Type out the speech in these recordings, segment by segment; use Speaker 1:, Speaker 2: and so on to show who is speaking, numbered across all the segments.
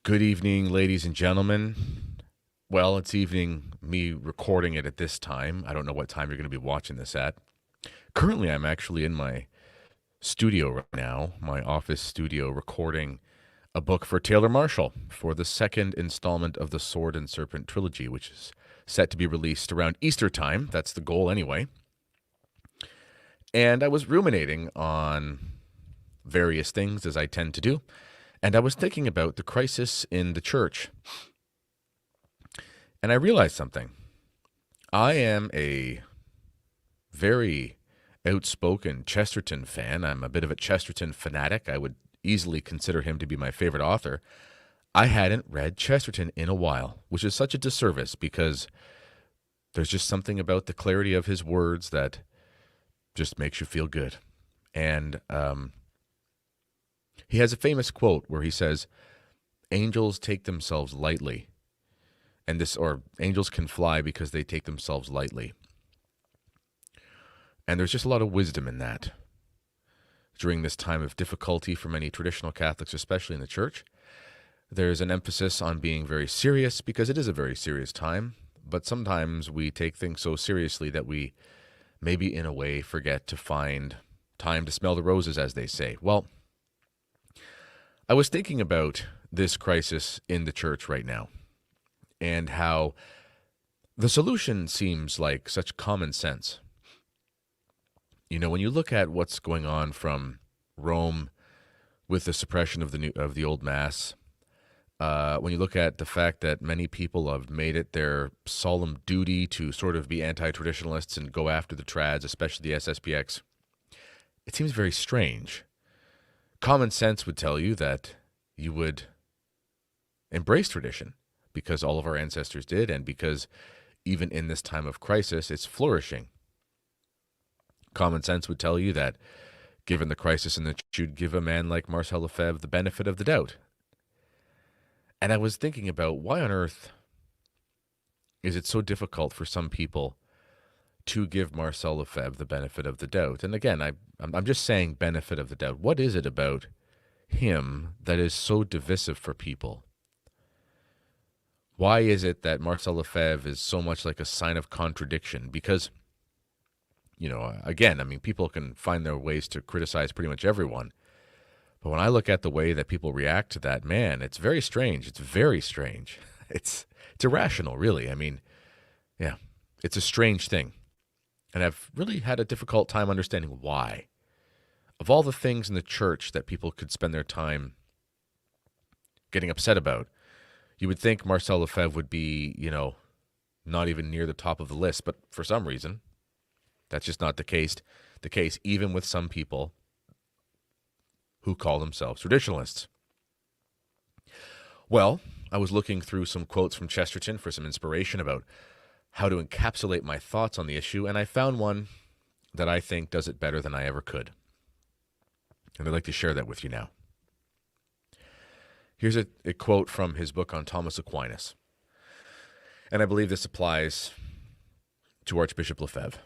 Speaker 1: Good evening, ladies and gentlemen. Well, it's evening, me recording it at this time. I don't know what time you're going to be watching this at. Currently, I'm actually in my studio right now, my office studio, recording a book for Taylor Marshall for the second installment of the Sword and Serpent trilogy, which is set to be released around Easter time. That's the goal anyway. And I was ruminating on various things, as I tend to do. And I was thinking about the crisis in the church. And I realized something. I am a very outspoken Chesterton fan. I'm a bit of a Chesterton fanatic. I would easily consider him to be my favorite author. I hadn't read Chesterton in a while, which is such a disservice because there's just something about the clarity of his words that just makes you feel good. And he has a famous quote where he says, angels take themselves lightly. Or angels can fly because they take themselves lightly. And there's just a lot of wisdom in that. During this time of difficulty for many traditional Catholics, especially in the church, there's an emphasis on being very serious because it is a very serious time. But sometimes we take things so seriously that we maybe in a way forget to find time to smell the roses, as they say. Well, I was thinking about this crisis in the church right now and how the solution seems like such common sense. You know, when you look at what's going on from Rome with the suppression of the old Mass, when you look at the fact that many people have made it their solemn duty to sort of be anti-traditionalists and go after the trads, especially the SSPX, it seems very strange. Common sense would tell you that you would embrace tradition because all of our ancestors did, and because even in this time of crisis, it's flourishing. Common sense would tell you that given the crisis in the church, you'd give a man like Marcel Lefebvre the benefit of the doubt. And I was thinking about why on earth is it so difficult for some people to give Marcel Lefebvre the benefit of the doubt? And again, I'm just saying benefit of the doubt. What is it about him that is so divisive for people? Why is it that Marcel Lefebvre is so much like a sign of contradiction? Because, you know, again, I mean, people can find their ways to criticize pretty much everyone. But when I look at the way that people react to that man, it's very strange. It's very strange. It's irrational, really. I mean, yeah, it's a strange thing. And I've really had a difficult time understanding why. Of all the things in the church that people could spend their time getting upset about, you would think Marcel Lefebvre would be, you know, not even near the top of the list. But for some reason, that's just not the case. The case, even with some people who call themselves traditionalists. Well, I was looking through some quotes from Chesterton for some inspiration about how to encapsulate my thoughts on the issue, and I found one that I think does it better than I ever could. And I'd like to share that with you now. Here's a quote from his book on Thomas Aquinas. And I believe this applies to Archbishop Lefebvre.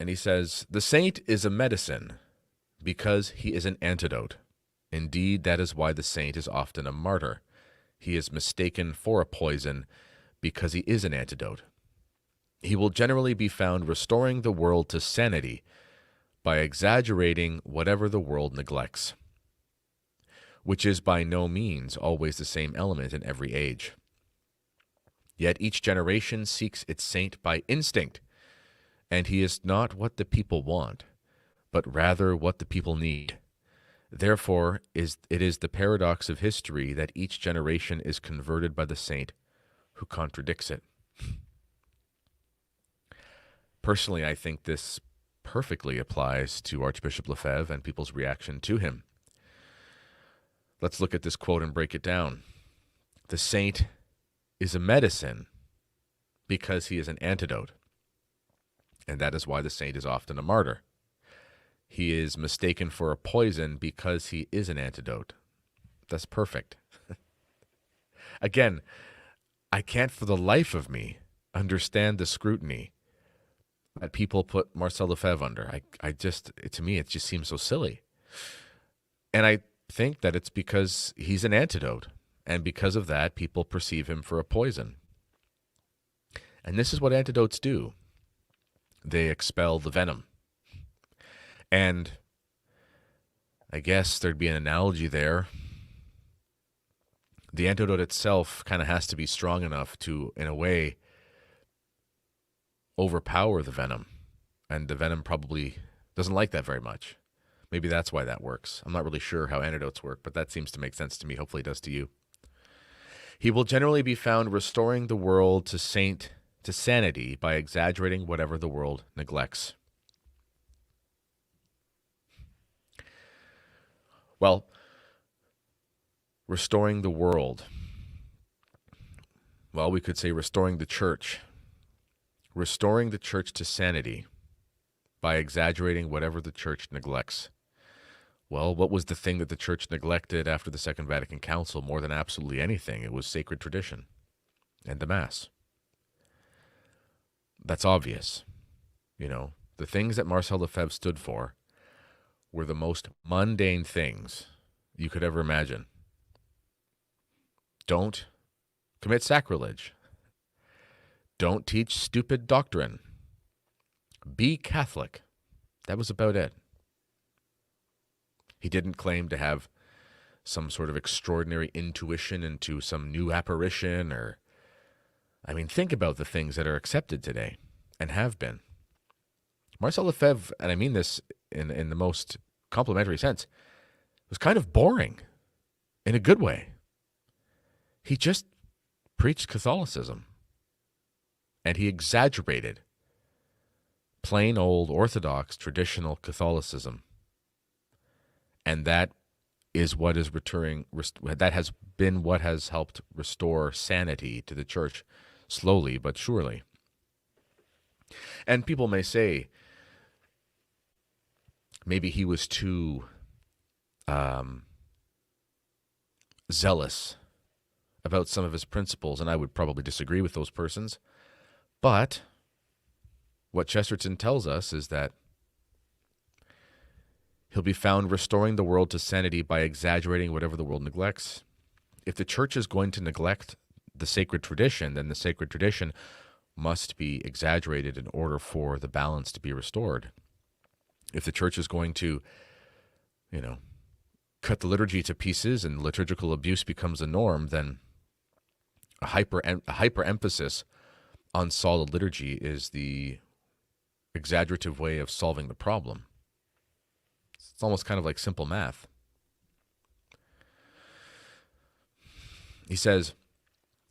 Speaker 1: And he says, "The saint is a medicine because he is an antidote. Indeed, that is why the saint is often a martyr. He is mistaken for a poison because he is an antidote. He will generally be found restoring the world to sanity by exaggerating whatever the world neglects, which is by no means always the same element in every age. Yet each generation seeks its saint by instinct, and he is not what the people want, but rather what the people need. Therefore, it is the paradox of history that each generation is converted by the saint who contradicts it." Personally, I think this perfectly applies to Archbishop Lefebvre and people's reaction to him. Let's look at this quote and break it down. The saint is a medicine because he is an antidote, and that is why the saint is often a martyr. He is mistaken for a poison because he is an antidote. That's perfect. Again, I can't for the life of me understand the scrutiny that people put Marcel Lefebvre under. To me, it just seems so silly. And I think that it's because he's an antidote. And because of that, people perceive him for a poison. And this is what antidotes do. They expel the venom. And I guess there'd be an analogy there. The antidote itself kind of has to be strong enough to, in a way, overpower the venom. And the venom probably doesn't like that very much. Maybe that's why that works. I'm not really sure how antidotes work, but that seems to make sense to me. Hopefully it does to you. He will generally be found restoring the world to sanity by exaggerating whatever the world neglects. Well, restoring the world. Well, we could say restoring the church. Restoring the church to sanity by exaggerating whatever the church neglects. Well, what was the thing that the church neglected after the Second Vatican Council more than absolutely anything? It was sacred tradition and the Mass. That's obvious. You know, the things that Marcel Lefebvre stood for were the most mundane things you could ever imagine. Don't commit sacrilege. Don't teach stupid doctrine. Be Catholic. That was about it. He didn't claim to have some sort of extraordinary intuition into some new apparition or, I mean, think about the things that are accepted today and have been. Marcel Lefebvre, and I mean this in the most complimentary sense, was kind of boring in a good way. He just preached Catholicism and he exaggerated plain old Orthodox traditional Catholicism. And that is what is that has been what has helped restore sanity to the church slowly but surely. And people may say, maybe he was too zealous about some of his principles, and I would probably disagree with those persons. But what Chesterton tells us is that he'll be found restoring the world to sanity by exaggerating whatever the world neglects. If the church is going to neglect the sacred tradition, then the sacred tradition must be exaggerated in order for the balance to be restored. If the church is going to, cut the liturgy to pieces and liturgical abuse becomes a norm, then a hyper emphasis on solid liturgy is the exaggerative way of solving the problem. It's almost kind of like simple math. He says,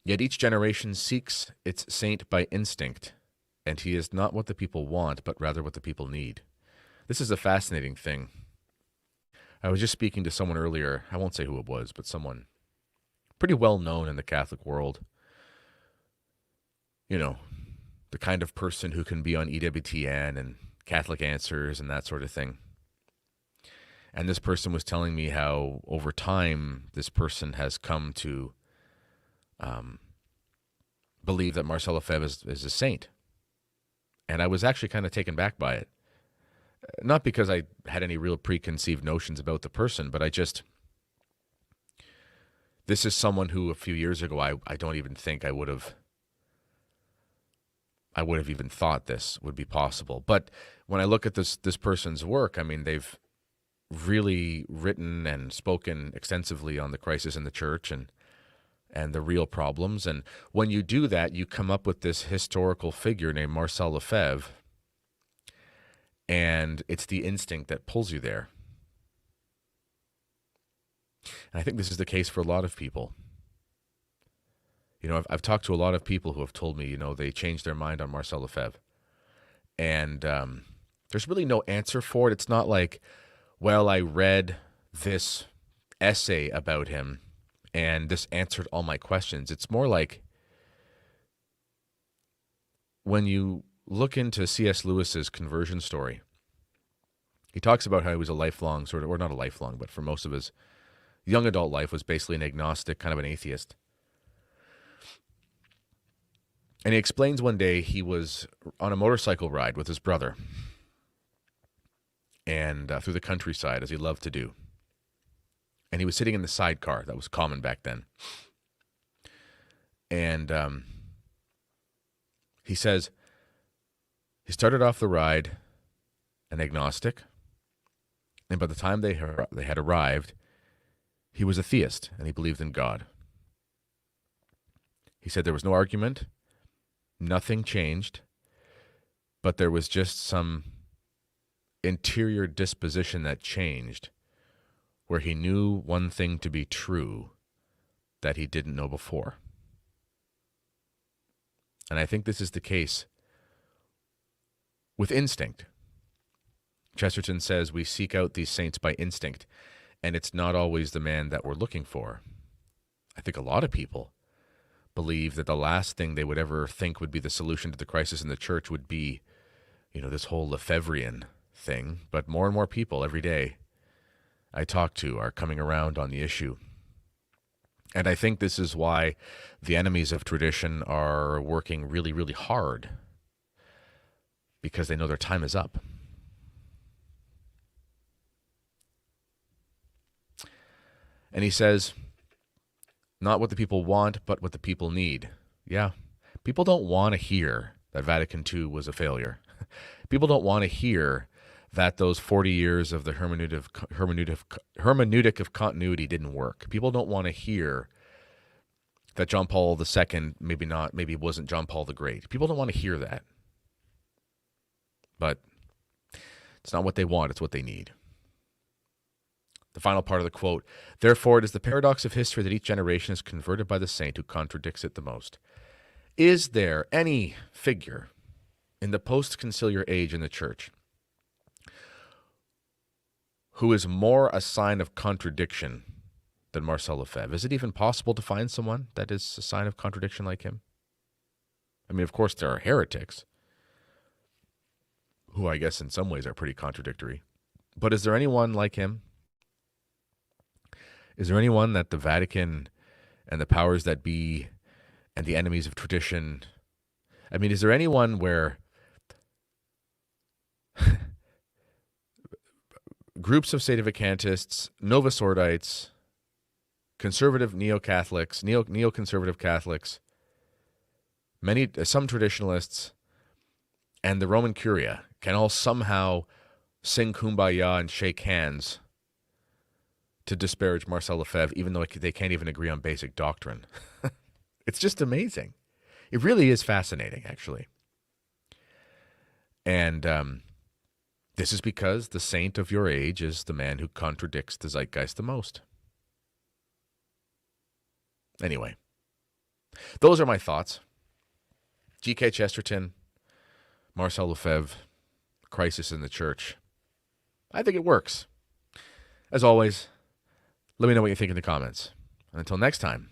Speaker 1: "Yet each generation seeks its saint by instinct, and he is not what the people want, but rather what the people need." This is a fascinating thing. I was just speaking to someone earlier, I won't say who it was, but someone pretty well known in the Catholic world. The kind of person who can be on EWTN and Catholic Answers and that sort of thing. And this person was telling me how over time this person has come to believe that Marcel Lefebvre is a saint. And I was actually kind of taken back by it. Not because I had any real preconceived notions about the person, but this is someone who a few years ago I don't even think I would have even thought this would be possible. But when I look at this person's work, I mean, they've really written and spoken extensively on the crisis in the church and the real problems. And when you do that, you come up with this historical figure named Marcel Lefebvre, and it's the instinct that pulls you there. And I think this is the case for a lot of people. I've talked to a lot of people who have told me, they changed their mind on Marcel Lefebvre. And there's really no answer for it. It's not like, well, I read this essay about him and this answered all my questions. It's more like when you look into C.S. Lewis's conversion story, he talks about how he was a lifelong or not a lifelong, but for most of his young adult life was basically an agnostic, kind of an atheist. And he explains one day he was on a motorcycle ride with his brother and through the countryside, as he loved to do. and he was sitting in the sidecar. That was common back then. And he says he started off the ride an agnostic, and by the time they had arrived, he was a theist, and he believed in God. He said there was no argument, nothing changed, but there was just some interior disposition that changed, where he knew one thing to be true that he didn't know before. And I think this is the case with instinct. Chesterton says we seek out these saints by instinct, and it's not always the man that we're looking for. I think a lot of people believe that the last thing they would ever think would be the solution to the crisis in the church would be, this whole Lefebvrean thing. But more and more people every day I talk to are coming around on the issue. And I think this is why the enemies of tradition are working really, really hard, because they know their time is up. And he says, not what the people want, but what the people need. Yeah, people don't want to hear that Vatican II was a failure. People don't want to hear that those 40 years of the hermeneutic of continuity didn't work. People don't want to hear that John Paul II maybe wasn't John Paul the Great. People don't want to hear that. But it's not what they want, it's what they need. The final part of the quote, therefore it is the paradox of history that each generation is converted by the saint who contradicts it the most. Is there any figure in the post-conciliar age in the church who is more a sign of contradiction than Marcel Lefebvre? Is it even possible to find someone that is a sign of contradiction like him? I mean, of course, there are heretics, who I guess in some ways are pretty contradictory. But is there anyone like him? Is there anyone that the Vatican and the powers that be and the enemies of tradition, I mean, is there anyone where groups of Sedevacantists, Novosordites, conservative neo-Catholics, neoconservative Catholics, some traditionalists, and the Roman Curia can all somehow sing Kumbaya and shake hands to disparage Marcel Lefebvre, even though they can't even agree on basic doctrine? It's just amazing. It really is fascinating, actually. And this is because the saint of your age is the man who contradicts the zeitgeist the most. Anyway, those are my thoughts. G.K. Chesterton, Marcel Lefebvre, crisis in the church. I think it works. As always, let me know what you think in the comments. And until next time,